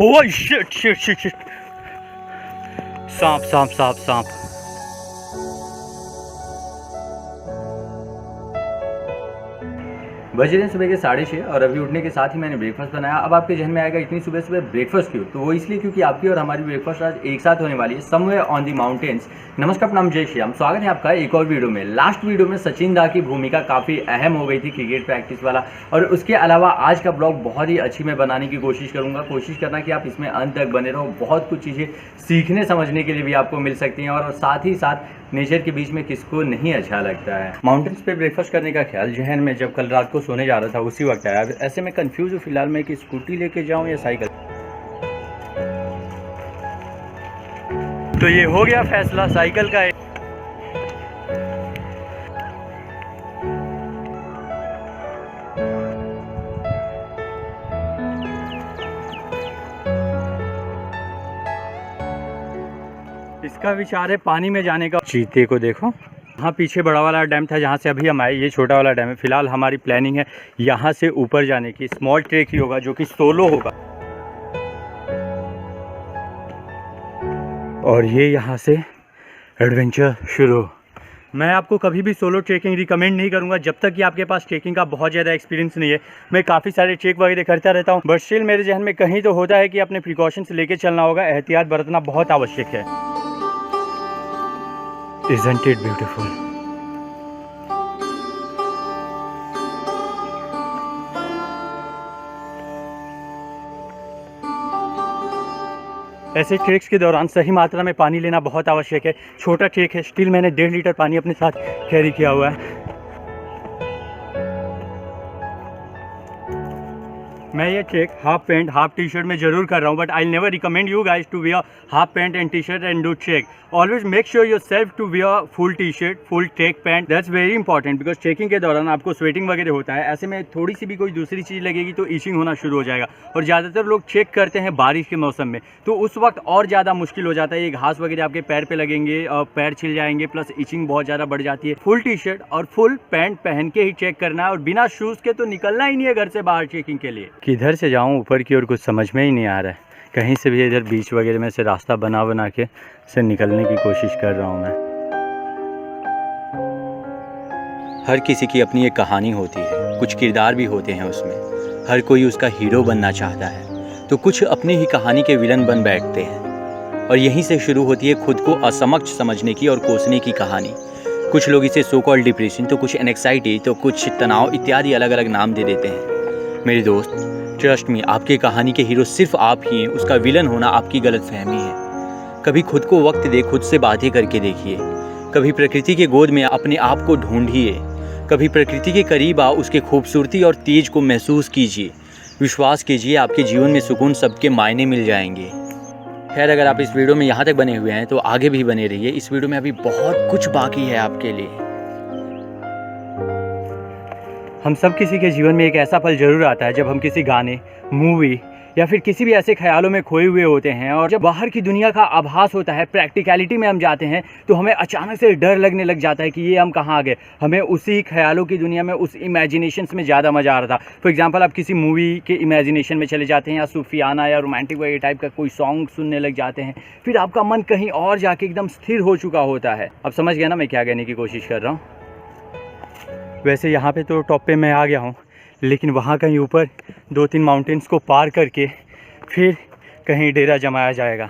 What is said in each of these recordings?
Oh shit shit shit shit, सांप सांप सांप सांप। बज रहे हैं सुबह के 6:30 और अभी उठने के साथ ही मैंने ब्रेकफास्ट बनाया। अब आपके जहन में आएगा इतनी सुबह सुबह ब्रेकफास्ट क्यों? तो वो इसलिए क्योंकि आपकी और हमारी ब्रेकफास्ट आज एक साथ होने वाली है, समवेयर ऑन दी माउंटेन्स। नमस्कार, प्रणाम, जय श्री राम। स्वागत है आपका एक और वीडियो में। लास्ट वीडियो में सचिन दा की भूमिका काफ़ी अहम हो गई थी, क्रिकेट प्रैक्टिस वाला, और उसके अलावा आज का ब्लॉग बहुत ही अच्छी मैं बनाने की कोशिश करूँगा। कोशिश करना कि आप इसमें अंत तक बने रहो, बहुत कुछ चीज़ें सीखने समझने के लिए भी आपको मिल सकती हैं, और साथ ही साथ नेचर के बीच में किसको नहीं अच्छा लगता है। माउंटेन्स पे ब्रेकफास्ट करने का ख्याल जहन में जब कल रात को सोने जा रहा था उसी वक्त आया। ऐसे में कंफ्यूज हूँ फिलहाल मैं कि स्कूटी लेके जाऊँ या साइकिल। तो ये हो गया फैसला साइकिल का। इसका विचार है पानी में जाने का। चीते को देखो, हाँ पीछे बड़ा वाला डैम था जहाँ से अभी हम आए, ये छोटा वाला डैम है। फिलहाल हमारी प्लानिंग है यहाँ से ऊपर जाने की। स्मॉल ट्रेक ही होगा जो कि सोलो होगा, और ये यहाँ से एडवेंचर शुरू। मैं आपको कभी भी सोलो ट्रेकिंग रिकमेंड नहीं करूँगा जब तक कि आपके पास ट्रेकिंग का बहुत ज़्यादा एक्सपीरियंस नहीं है। मैं काफ़ी सारे ट्रेक वगैरह करता रहता हूँ, बट स्टिल मेरे जहन में कहीं तो होता है कि अपने प्रिकॉशंस लेके चलना होगा, एहतियात बरतना बहुत आवश्यक है। Isn't it beautiful? ऐसे ट्रेक्स के दौरान सही मात्रा में पानी लेना बहुत आवश्यक है। छोटा ट्रेक है, स्टिल मैंने 1.5 लीटर पानी अपने साथ कैरी किया हुआ है। मैं ये trek half pant half T shirt में जरूर कर रहा हूँ, but I never recommend you guys to wear half pant and T shirt and do trek. Always make sure yourself to wear full T shirt, full trek pant. That's very important, because trekking के दौरान आपको sweating वगैरह होता है। ऐसे में थोड़ी सी भी कोई दूसरी चीज़ लगेगी तो इचिंग होना शुरू हो जाएगा, और ज़्यादातर लोग ट्रेक करते हैं बारिश के मौसम में, तो उस वक्त और ज़्यादा मुश्किल हो जाता है। ये घास वगैरह आपके पैर पे लगेंगे और पैर छिल जाएंगे, प्लस इचिंग बहुत ज़्यादा बढ़ जाती है। फुल टी शर्ट और फुल पैंट पहन के ही ट्रेक करना है, और बिना शूज़ के तो निकलना ही नहीं है घर से बाहर ट्रेकिंग के लिए। किधर से जाऊँ ऊपर की ओर, कुछ समझ में ही नहीं आ रहा है। कहीं से भी इधर बीच वगैरह में से रास्ता बना के से निकलने की कोशिश कर रहा हूँ मैं। हर किसी की अपनी एक कहानी होती है, कुछ किरदार भी होते हैं उसमें। हर कोई उसका हीरो बनना चाहता है, तो कुछ अपनी ही कहानी के विलन बन बैठते हैं, और यहीं से शुरू होती है खुद को असमक्ष समझने की और कोसने की कहानी। कुछ लोग इसे सो कॉल्ड डिप्रेशन, तो कुछ एनेक्साइटी, तो कुछ तनाव इत्यादि अलग अलग नाम दे देते हैं। मेरे दोस्त, ट्रस्ट मी, आपकी कहानी के हीरो सिर्फ आप ही हैं। उसका विलन होना आपकी गलतफहमी है। कभी खुद को वक्त दे, खुद से बातें करके देखिए। कभी प्रकृति के गोद में अपने आप को ढूंढिए। कभी प्रकृति के करीब आओ, उसके खूबसूरती और तेज को महसूस कीजिए। विश्वास कीजिए, आपके जीवन में सुकून सबके मायने मिल जाएंगे। खैर, अगर आप इस वीडियो में यहाँ तक बने हुए हैं तो आगे भी बने रहिए। इस वीडियो में अभी बहुत कुछ बाकी है आपके लिए। हम सब किसी के जीवन में एक ऐसा पल जरूर आता है जब हम किसी गाने, मूवी या फिर किसी भी ऐसे ख्यालों में खोए हुए होते हैं, और जब बाहर की दुनिया का आभास होता है, प्रैक्टिकलिटी में हम जाते हैं, तो हमें अचानक से डर लगने लग जाता है कि ये हम कहाँ आ गए। हमें उसी ख्यालों की दुनिया में, उस इमेजिनेशंस में ज़्यादा मज़ा आ रहा था। फॉर एग्जांपल, आप किसी मूवी के इमेजिनेशन में चले जाते हैं, या सूफियाना या रोमांटिक वगैरह टाइप का कोई सॉन्ग सुनने लग जाते हैं, फिर आपका मन कहीं और जाके एकदम स्थिर हो चुका होता है। अब समझ गया ना मैं क्या कहने की कोशिश कर रहा हूँ? वैसे यहाँ पे तो टॉप पे मैं आ गया हूँ, लेकिन वहाँ कहीं ऊपर 2-3 माउंटेन्स को पार करके फिर कहीं डेरा जमाया जाएगा।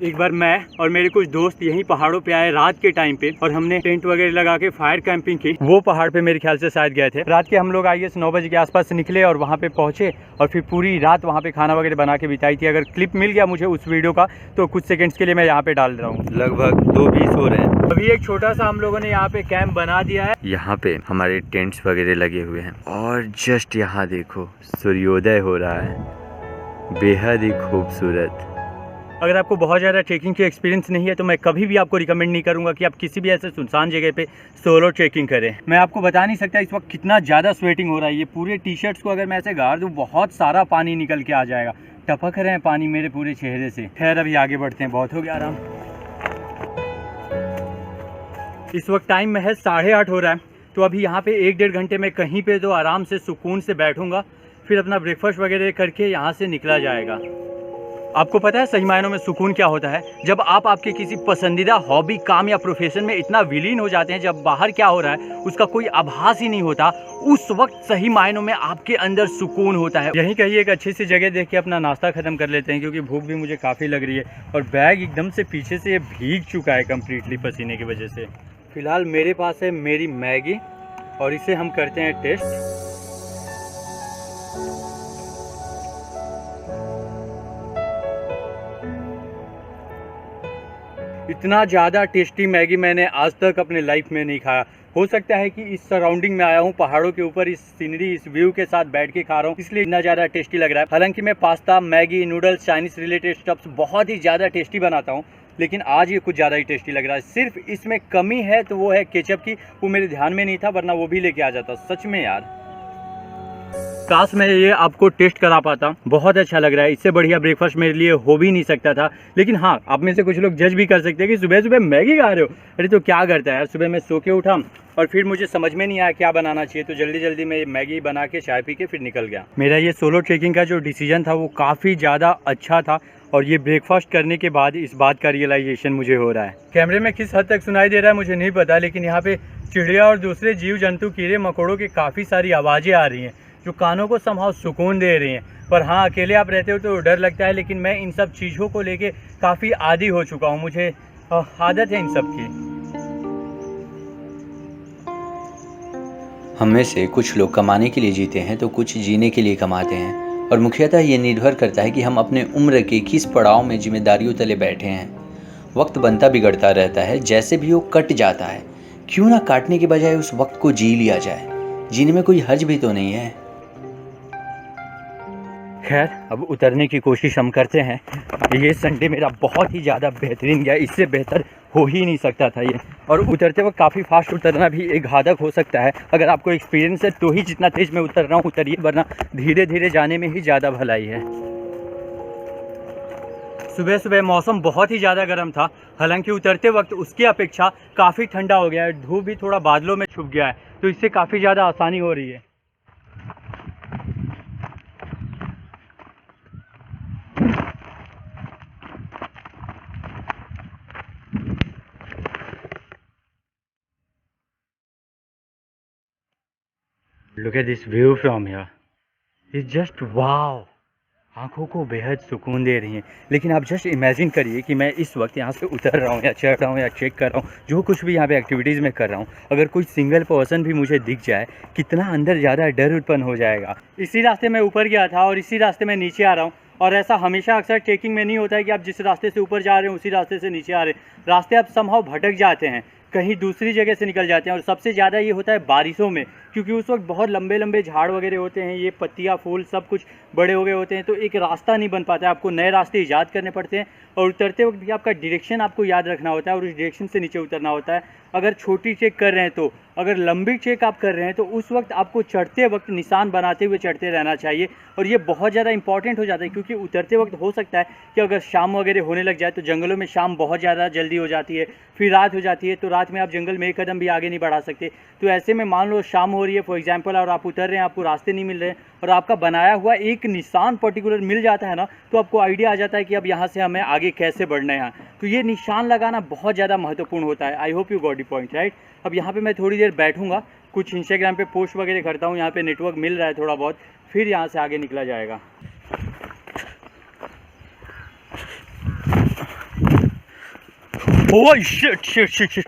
एक बार मैं और मेरे कुछ दोस्त यहीं पहाड़ों पे आए रात के टाइम पे, और हमने टेंट वगैरह लगा के फायर कैंपिंग की। वो पहाड़ पे मेरे ख्याल से शायद गए थे। रात के हम लोग आई 9 बजे के आसपास निकले और वहाँ पे पहुँचे, और फिर पूरी रात वहाँ पे खाना वगैरह बना के बिताई थी। अगर क्लिप मिल गया मुझे उस वीडियो का तो कुछ सेकेंड्स के लिए मैं यहाँ पे डाल रहा हूँ। लगभग 2:20 हो रहे हैं। अभी एक छोटा सा हम लोगों ने यहाँ पे कैंप बना दिया है। यहाँ पे हमारे टेंट्स वगैरह लगे हुए हैं, और जस्ट यहाँ देखो सूर्योदय हो रहा है, बेहद ही खूबसूरत। अगर आपको बहुत ज़्यादा ट्रैकिंग की एक्सपीरियंस नहीं है तो मैं कभी भी आपको रिकमेंड नहीं करूँगा कि आप किसी भी ऐसे सुनसान जगह पे सोलो ट्रैकिंग करें। मैं आपको बता नहीं सकता इस वक्त कितना ज़्यादा स्वेटिंग हो रहा है। ये पूरे टी शर्ट्स को अगर मैं ऐसे गाड़ दूँ, बहुत सारा पानी निकल के आ जाएगा। टपक रहे हैं पानी मेरे पूरे चेहरे से। खैर, अभी आगे बढ़ते हैं, बहुत हो गया आराम। इस वक्त टाइम महज 8:30 हो रहा है, तो अभी यहाँ पे 1-1.5 घंटे में कहीं पे तो आराम से सुकून से बैठूंगा, फिर अपना ब्रेकफास्ट वगैरह करके यहाँ से निकला जाएगा। आपको पता है सही मायनों में सुकून क्या होता है? जब आप आपके किसी पसंदीदा हॉबी, काम या प्रोफेशन में इतना विलीन हो जाते हैं, जब बाहर क्या हो रहा है उसका कोई आभास ही नहीं होता, उस वक्त सही मायनों में आपके अंदर सुकून होता है। यहीं कहीं एक अच्छी सी जगह देख के अपना नाश्ता ख़त्म कर लेते हैं, क्योंकि भूख भी मुझे काफ़ी लग रही है और बैग एकदम से पीछे से ये भीग चुका है कम्प्लीटली पसीने की वजह से। फ़िलहाल मेरे पास है मेरी मैगी और इसे हम करते हैं टेस्ट। इतना ज़्यादा टेस्टी मैगी मैंने आज तक अपने लाइफ में नहीं खाया। हो सकता है कि इस सराउंडिंग में आया हूँ, पहाड़ों के ऊपर इस सीनरी, इस व्यू के साथ बैठ के खा रहा हूँ, इसलिए इतना ज़्यादा टेस्टी लग रहा है। हालांकि मैं pasta, Maggi, noodles, Chinese related stuffs बहुत ही ज़्यादा टेस्टी बनाता हूँ, लेकिन आज ये कुछ ज़्यादा ही टेस्टी लग रहा है। सिर्फ इसमें कमी है तो वो है केचप की, वो मेरे ध्यान में नहीं था, वरना वो भी लेके आ जाता। सच में यार, काश मैं ये आपको टेस्ट करा पाता। बहुत अच्छा लग रहा है, इससे बढ़िया ब्रेकफास्ट मेरे लिए हो भी नहीं सकता था। लेकिन हाँ, आप में से कुछ लोग जज भी कर सकते हैं कि सुबह सुबह मैगी खा रहे हो। अरे तो क्या करता है यार, सुबह मैं सो के उठा और फिर मुझे समझ में नहीं आया क्या बनाना चाहिए, तो जल्दी जल्दी मैं मैगी बना के चाय पी के फिर निकल गया। मेरा ये सोलो ट्रेकिंग का जो डिसीजन था वो काफ़ी ज़्यादा अच्छा था, और ये ब्रेकफास्ट करने के बाद इस बात का रियलाइजेशन मुझे हो रहा है। कैमरे में किस हद तक सुनाई दे रहा है मुझे नहीं पता, लेकिन यहाँ पे चिड़िया और दूसरे जीव जंतु, कीड़े मकोड़ों की काफ़ी सारी आवाज़ें आ रही हैं जो कानों को संभाव सुकून दे रही हैं। पर हाँ, अकेले आप रहते हो तो डर लगता है, लेकिन मैं इन सब चीज़ों को लेके काफ़ी आदी हो चुका हूँ। मुझे आदत है इन सब की। हम में से कुछ लोग कमाने के लिए जीते हैं तो कुछ जीने के लिए कमाते हैं, और मुख्यतः ये निर्भर करता है कि हम अपने उम्र के किस पड़ाव में जिम्मेदारियों तले बैठे हैं। वक्त बनता बिगड़ता रहता है, जैसे भी वो कट जाता है। क्यों ना काटने के बजाय उस वक्त को जी लिया जाए? जीने में कोई हर्ज भी तो नहीं है। खैर, अब उतरने की कोशिश हम करते हैं। ये संडे मेरा बहुत ही ज़्यादा बेहतरीन गया, इससे बेहतर हो ही नहीं सकता था ये। और उतरते वक्त काफ़ी फास्ट उतरना भी एक घातक हो सकता है। अगर आपको एक्सपीरियंस है तो ही जितना तेज़ मैं उतर रहा हूँ उतरिए, वरना धीरे धीरे जाने में ही ज़्यादा भलाई है। सुबह सुबह मौसम बहुत ही ज़्यादा गर्म था, हालांकि उतरते वक्त उसकी अपेक्षा काफ़ी ठंडा हो गया है। धूप भी थोड़ा बादलों में छुप गया है, तो इससे काफ़ी ज़्यादा आसानी हो रही है। Look at this view from here. It's just wow. आंखों को बेहद सुकून दे रही हैं। लेकिन आप जस्ट इमेजिन करिए कि मैं इस वक्त यहाँ से उतर रहा हूँ या चढ़ रहा हूँ या चेक कर रहा हूँ, जो कुछ भी यहाँ पे एक्टिविटीज़ में कर रहा हूँ, अगर कोई सिंगल पर्सन भी मुझे दिख जाए, कितना अंदर ज़्यादा डर उत्पन्न हो जाएगा। इसी रास्ते में ऊपर गया था और इसी रास्ते में नीचे आ रहा हूँ, और ऐसा हमेशा अक्सर ट्रेकिंग में नहीं होता है कि आप जिस रास्ते से ऊपर जा रहे हैं उसी रास्ते से नीचे आ रहे हैं। रास्ते आप समहाउ भटक जाते हैं, कहीं दूसरी जगह से निकल जाते हैं। और सबसे ज़्यादा ये होता है बारिशों में, क्योंकि उस वक्त बहुत लंबे लंबे झाड़ वगैरह होते हैं, ये पत्तियाँ, फूल सब कुछ बड़े हो गए होते हैं, तो एक रास्ता नहीं बन पाता है। आपको नए रास्ते ईजाद करने पड़ते हैं, और उतरते वक्त भी आपका डायरेक्शन आपको याद रखना होता है और उस डायरेक्शन से नीचे उतरना होता है। अगर छोटी चेक कर रहे हैं तो, अगर लंबी चेक आप कर रहे हैं तो उस वक्त आपको चढ़ते वक्त निशान बनाते हुए चढ़ते रहना चाहिए। और ये बहुत ज़्यादा इंपॉर्टेंट हो जाता है, क्योंकि उतरते वक्त हो सकता है कि अगर शाम वगैरह होने लग जाए, तो जंगलों में शाम बहुत ज़्यादा जल्दी हो जाती है, फिर रात हो जाती है, तो रात में आप जंगल में एक कदम भी आगे नहीं बढ़ा सकते। तो ऐसे में मान लो शाम हो रही है फॉर एग्जाम्पल, और आप उतर रहे हैं, आपको रास्ते नहीं मिल रहे हैं, और आपका बनाया हुआ एक निशान पर्टिकुलर मिल जाता है ना, तो आपको आइडिया आ जाता है कि अब यहाँ से हमें आगे कैसे बढ़ना है। तो ये निशान लगाना बहुत ज़्यादा महत्वपूर्ण होता है। I hope you got the point, right. अब यहाँ पे मैं थोड़ी देर बैठूंगा, कुछ इंस्टाग्राम पे पोस्ट वगैरह करता हूँ, यहाँ पे नेटवर्क मिल रहा है थोड़ा बहुत, फिर यहाँ से आगे निकला जाएगा। Oh shit shit shit shit,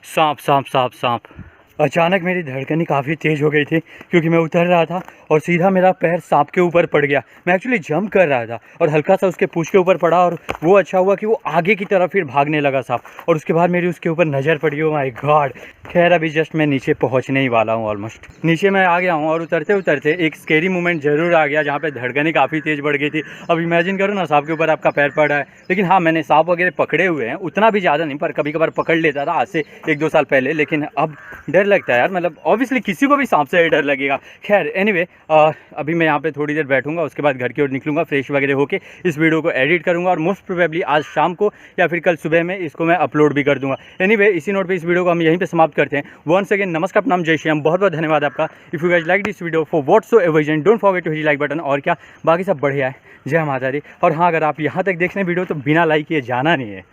सांप सांप सांप सांप। अचानक मेरी धड़कनें काफ़ी तेज़ हो गई थी, क्योंकि मैं उतर रहा था और सीधा मेरा पैर सांप के ऊपर पड़ गया। मैं एक्चुअली जंप कर रहा था और हल्का सा उसके पूंछ के ऊपर पड़ा, और वो अच्छा हुआ कि वो आगे की तरफ फिर भागने लगा सांप, और उसके बाद मेरी उसके ऊपर नज़र पड़ी। Oh my God. खैर, अभी जस्ट मैं नीचे पहुँचने ही वाला हूँ, ऑलमोस्ट नीचे मैं आ गया हूँ। और उतरते उतरते एक स्केरी मोमेंट ज़रूर आ गया, जहाँ पर धड़कनें काफ़ी तेज़ बढ़ गई थी। अब इमेजिन करो ना, सांप के ऊपर आपका पैर पड़ा है। लेकिन हाँ, मैंने सांप वगैरह पकड़े हुए हैं, उतना भी ज़्यादा नहीं, पर कभी कभार पकड़ लेता था आज से 1-2 साल पहले। लेकिन अब डर लगता है यार, मतलब ऑब्वियसली किसी को भी सांप से डर लगेगा। खैर एनीवे, अभी मैं यहाँ पे थोड़ी देर बैठूंगा, उसके बाद घर की ओर निकलूंगा, फ्रेश वगैरह होके इस वीडियो को एडिट करूंगा और मोस्ट प्रोबेबली आज शाम को या फिर कल सुबह में इसको मैं अपलोड भी कर दूंगा। एनीवे, इसी नोट पे इस वीडियो को हम यहीं पे समाप्त करते हैं। वंस अगेन नमस्कार, प्रणाम, जय श्री राम, बहुत बहुत धन्यवाद आपका। If you guys like this video for whatsoever reason, don't forget to hit like button. और क्या बाकी सब बढ़िया है, जय माता दी। और हाँ, अगर आप यहाँ तक देख रहे हैं वीडियो तो बिना लाइक किए जाना नहीं है।